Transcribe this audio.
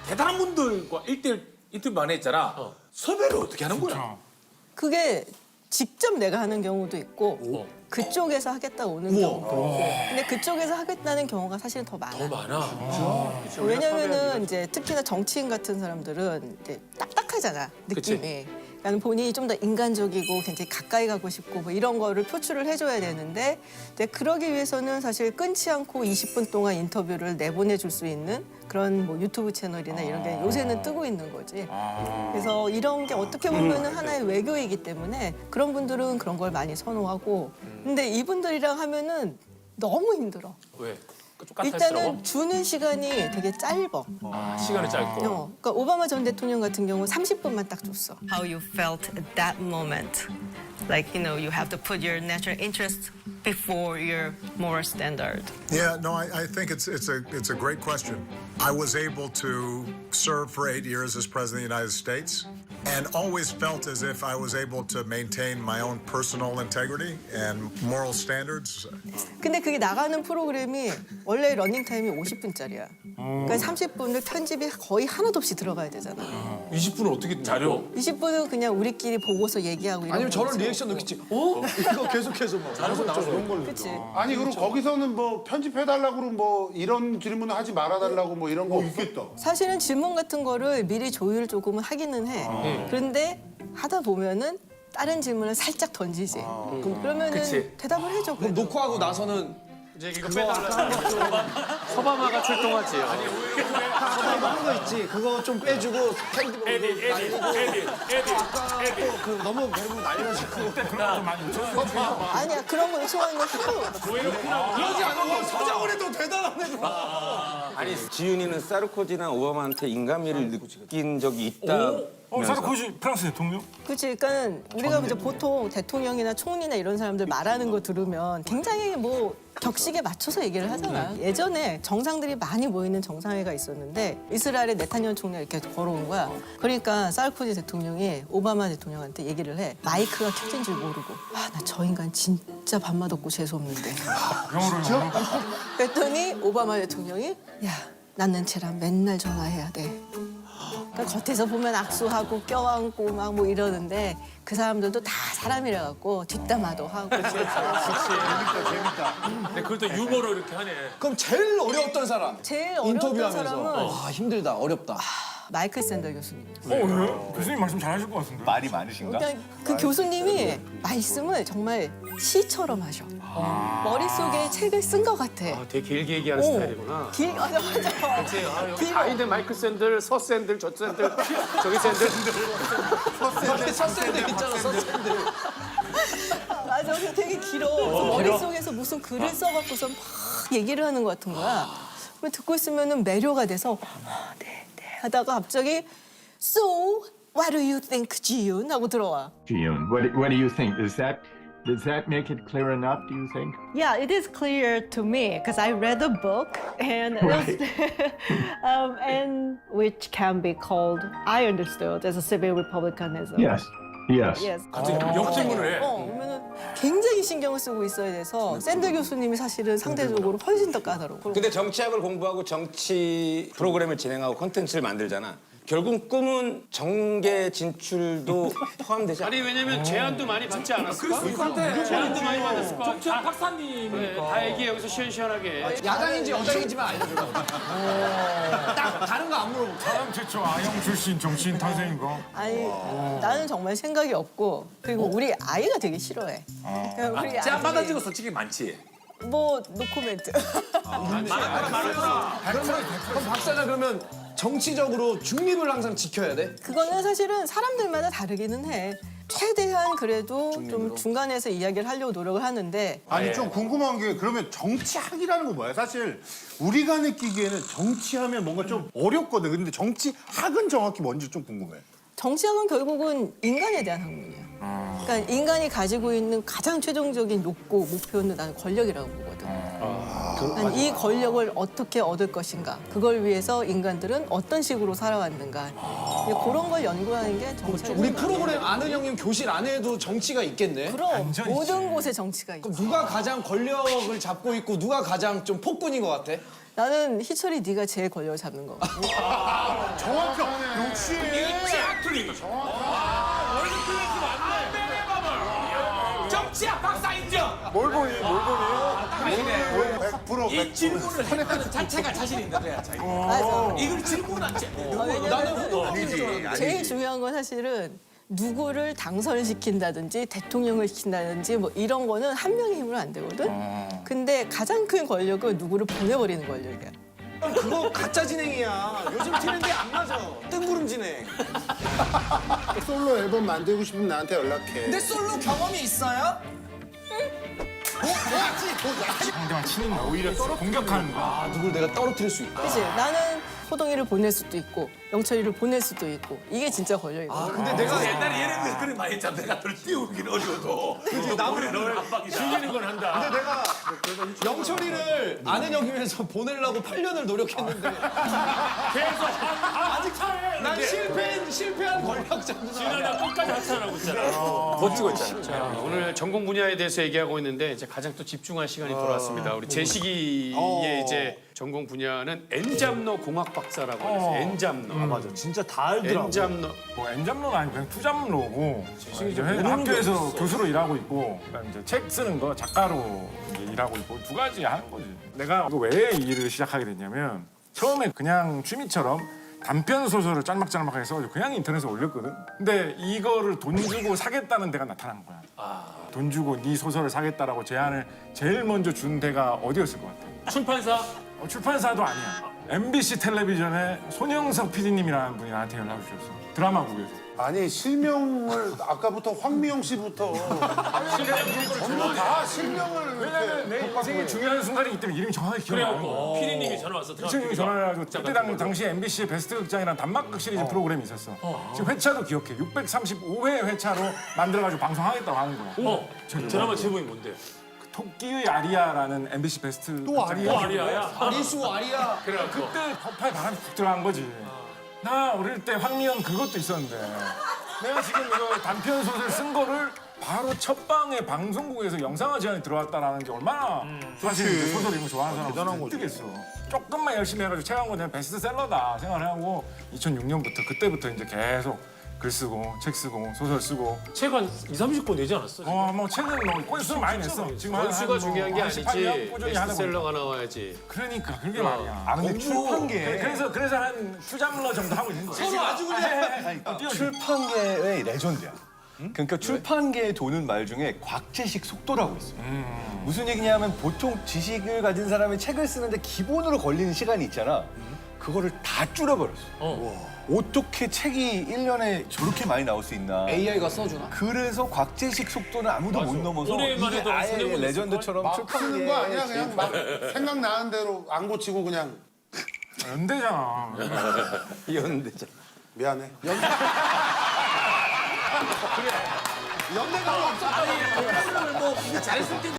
대단한 분들과 1대1 인터뷰 많이 했잖아. 섭외를 어떻게 하는 거야? 그게 직접 내가 하는 경우도 있고 그쪽에서 하겠다 오는 경우도 있고 근데 그쪽에서 하겠다는 경우가 사실 더 많아. 더 많아. 왜냐면은 이제 특히나 정치인 같은 사람들은 이제 딱딱하잖아 느낌이. 그러니까 본인이 좀 더 인간적이고 굉장히 가까이 가고 싶고 뭐 이런 거를 표출을 해줘야 되는데 근데 그러기 위해서는 사실 끊지 않고 20분 동안 인터뷰를 내보내줄 수 있는 그런 뭐 유튜브 채널이나 이런 게 요새는 뜨고 있는 거지. 그래서 이런 게 어떻게 보면은 하나의 외교이기 때문에 그런 분들은 그런 걸 많이 선호하고 근데 이분들이랑 하면은 너무 힘들어. 왜? 좀 까탈스러워? 일단은 주는 시간이 되게 짧아. 시간이 짧고. 그러니까 오바마 전 대통령 같은 경우 30분만 딱 줬어. How you felt at that moment. Like, you know, you have to put your national interest before your moral standard. Yeah, no, I think it's a great question. I was able to serve for 8 years as president of the United States and always felt as if I was able to maintain my own personal integrity and moral standards. 근데 그게 나가는 프로그램이 원래 러닝 타임이 50분짜리야. 그러니까 30분을 편집이 거의 하나도 없이 들어가야 되잖아. 20분을 어떻게 자료? 20분은 그냥 우리끼리 보고서 얘기하고 이런 아니면 저런 거지. 리액션 넣겠지. 어? 이거 계속해서 막. 이런 걸로. 그치. 아니 그럼 거기서는 뭐 편집해달라고 그러면 뭐 이런 질문을 하지 말아달라고 뭐 이런 거 있겠다. 사실은 질문 같은 거를 미리 조율 조금은 하기는 해. 그런데 하다 보면은 다른 질문을 살짝 던지지. 그러면은 그치. 대답을 해줘. 그럼 그래도. 놓고 하고 나서는 이제 이거 빼달라. 서바마가 출동하지. 하는 거 있지. 그거 좀 빼주고 캔디 에디. 그 너무 배우고 날려주고. 아니야 그런 거 요청하는 거 하루. 그러지 않으면 서장을 해도 대단하네. 아니 지윤이는 사르코지나 오바마한테 인간미를 느낀 적이 있다. 사르코지 프랑스 대통령? 그치, 그러니까 우리가 이제 보통 대통령이나 총리나 이런 사람들 말하는 거 들으면 굉장히 뭐 격식에 맞춰서 얘기를 하잖아. 예전에 정상들이 많이 모이는 정상회가 있었는데 이스라엘의 네타냐후 총리가 이렇게 걸어온 거야. 그러니까 사르코지 대통령이 오바마 대통령한테 얘기를 해. 마이크가 켜진 줄 모르고. 아, 나 저 인간 진짜 밥맛 없고 재수없는데. 영어로. 그랬더니 오바마 대통령이 야, 나는 쟤랑 맨날 전화해야 돼. 그러니까 겉에서 보면 악수하고 껴안고 막 뭐 이러는데 그 사람들도 다 사람이라 갖고 뒷담화도 하고. 근데 그걸 또 유머로 이렇게 하네. 그럼 제일 어려웠던 사람. 제일 어려웠던 인터뷰하면서. 사람은 와 힘들다 어렵다. 마이클 샌더 교수님. 왜요? 교수님 말씀 잘하실 것 같은데. 말이 많으신가? 그러니까 그 교수님이 말씀을 정말 시처럼 하셔. 머릿속에 책을 쓴 것 같아. 되게 길게 얘기하는 스타일이구나. 맞아. 다 있는데 마이클 샌들, 서 샌들, 저 샌들, 저기 샌들. 서샌들 있잖아 서샌들. 맞아. 그게 되게 길어. 머릿속에서 무슨 글을 써갖고서 막 얘기를 하는 것 같은 거야. 그걸 듣고 있으면은 매료가 돼서 네 하다가 갑자기 So, what do you think, 지윤? 하고 들어와. Jiyun, what do you think? Does that make it clear enough, do you think? Yeah, it is clear to me because I read a book and and which can be called, I understood, as a civil republicanism. Yes. Yes. Yes. 역질문을 해. 그러면은 굉장히 신경을 쓰고 있어야 돼서 샌들 교수님이 사실은 상대적으로 훨씬 더 까다로워. 근데 정치학을 공부하고 정치 프로그램을 진행하고 콘텐츠를 만들잖아. 결국 꿈은 정계 진출도 포함되지 않아? 아니 왜냐면 제안도 많이 받지 않았을까? 제안도 많이 받았을 거야. 정치학 박사님. 다 얘기해 여기서 시원시원하게. 야당인지 여당인지만 알려줘. 딱 다른 거 안 물어보고. 사람 최초 아영 출신 정치인 탄생인 거. 아니 나는 정말 생각이 없고 그리고 우리 아이가 되게 싫어해. 그러니까 우리 제안 아들이 받아진 거 솔직히 많지. 뭐 노코멘트. 그럼 박사장 그러면 정치적으로 중립을 항상 지켜야 돼? 그거는 사실은 사람들마다 다르기는 해. 최대한 그래도 좀 중간에서 이야기를 하려고 노력을 하는데 아니 좀 궁금한 게 그러면 정치학이라는 건 뭐야? 사실 우리가 느끼기에는 정치하면 뭔가 좀 어렵거든. 근데 정치학은 정확히 뭔지 좀 궁금해. 정치학은 결국은 인간에 대한 학문이야. 그러니까 인간이 가지고 있는 가장 최종적인 욕구, 목표는 나는 권력이라고 보거든. 그러니까 이 권력을 어떻게 얻을 것인가, 그걸 위해서 인간들은 어떤 식으로 살아왔는가, 그런 걸 연구하는 게 정치학. 우리 프로그램 아는 형님 교실 안에도 정치가 있겠네. 그럼 모든 곳에 정치가 있어. 그럼 누가 가장 권력을 잡고 있고 누가 가장 좀 폭군인 것 같아? 나는 희철이 네가 제일 권력을 잡는 거 같아. 정확해. 역시. Exactly. 월드 클래스 맞네. 정치학 박사 인정. 뭘 보니? 100%. 이 질문을 했다는 자체가 자신 있는 거야. 자기가. 맞아. 이걸 질문한 채. 왜냐면 제일 중요한 건 사실은 누구를 당선시킨다든지 대통령을 시킨다든지 뭐 이런 거는 한 명의 힘으로 안 되거든. 근데 가장 큰 권력은 누구를 보내버리는 권력이야. 그거 가짜 진행이야. 요즘 트렌드에 안 맞아. 뜬구름 진행. 솔로 앨범 만들고 싶으면 나한테 연락해. 근데 솔로 경험이 있어요? 상대방 치는 거 오히려 공격하는 거. 아, 누굴 내가 떨어뜨릴 수 있다. 그치? 나는 호동이를 보낼 수도 있고 영철이를 보낼 수도 있고 이게 진짜 권력이거든. 근데 내가 옛날에 얘네들 그런 많이 했잖아. 내가 널 띄우긴 어려워도. 나무를 널 압박이다. 죽이는 건 한다. 근데 내가 영철이를 아는 형이면서 보내려고 8년을 노력했는데 계속 아직 난 실패한 권력자구나. 지난해 끝까지 하차하고 있잖아. 못 찍고 있잖아. 자, 오늘 전공 분야에 대해서 얘기하고 있는데 이제 가장 또 집중할 시간이 돌아왔습니다. 우리 제식이의 이제 전공 분야는 엔잡러 공학 박사라고 해서 엔잡러. 맞아. 진짜 다 알더라고. 엔잡러. 뭐 엔잡러는 아니고 그냥 투잡러고 이제 학교에서 교수로 일하고 있고 그다음에 이제 책 쓰는 거 작가로 이제 일하고 있고 두 가지 하는 거지. 내가 이거 왜 이 일을 시작하게 됐냐면 처음에 그냥 취미처럼 단편 소설을 짤막짤막하게 써가지고 그냥 인터넷에 올렸거든. 근데 이거를 돈 주고 사겠다는 데가 나타난 거야. 돈 주고 네 소설을 사겠다라고 제안을 제일 먼저 준 데가 어디였을 것 같아? 출판사. 출판사도 아니야. MBC 텔레비전에 손영석 PD님이라는 분이 나한테 연락을 주셨어. 드라마국에서. 아니 실명을 아까부터 황미영 씨부터 전부 다 실명을 왜냐면 내 인생의 중요한 순간이기 때문에 이름이 정확히 기억이 나는 거야. 그래갖고 피디님이 전화 와서 지금 전화해가지고 그때 당시 MBC의 베스트 극장이라는 단막극 시리즈 프로그램이 있었어. 지금 회차도 기억해. 635회 회차로 만들어가지고 방송하겠다고 하는 거야. 드라마 제목이 뭔데? 토끼의 아리아라는 MBC 베스트 또 아리아? 또 아리아야? 아리수 아리아. 그때 허파에 바람이 푹 들어간 거지. 나 어릴 때 황미영 그것도 있었는데 내가 지금 이거 단편 소설 쓴 거를 바로 첫 방에 방송국에서 영상화 제안이 들어왔다라는 게 얼마나 사실 이제 소설 이런 거 좋아하는 사람은 뜨겠어. 조금만 열심히 해가지고 책 한 권 내면 베스트셀러다 생각을 하고 2006년부터 그때부터 이제 계속 글 쓰고 책 쓰고 소설 쓰고 책 한 20-30권 내지 않았어? 뭐 책은 뭐 건수 많이 냈어. 지금 건수가 중요한 게 아니지. 꾸준히 하다 보니까. 베스트셀러가 나와야지. 그러니까 그게 말이야. 아 근데 출판계 그래서 한 투잡러 정도 하고 있는 거야. 서로 아주 그냥. 출판계의 레전드야. 그러니까 출판계에 도는 말 중에 곽재식 속도라고 있어. 무슨 얘기냐면 보통 지식을 가진 사람이 책을 쓰는데 기본으로 걸리는 시간이 있잖아. 그거를 다 줄여버렸어. 어떻게 책이 1년에 저렇게 많이 나올 수 있나. AI가 써주나? 그래서 곽재식 속도는 아무도 못 넘어서 올해만 이게 해도 아예 손해보는 레전드처럼 막 쓰는 거 아니야 그냥 막 생각나는 대로 안 고치고 그냥 연대잖아. 이었는데. 미안해. 연대가 없었다. 잘했을 때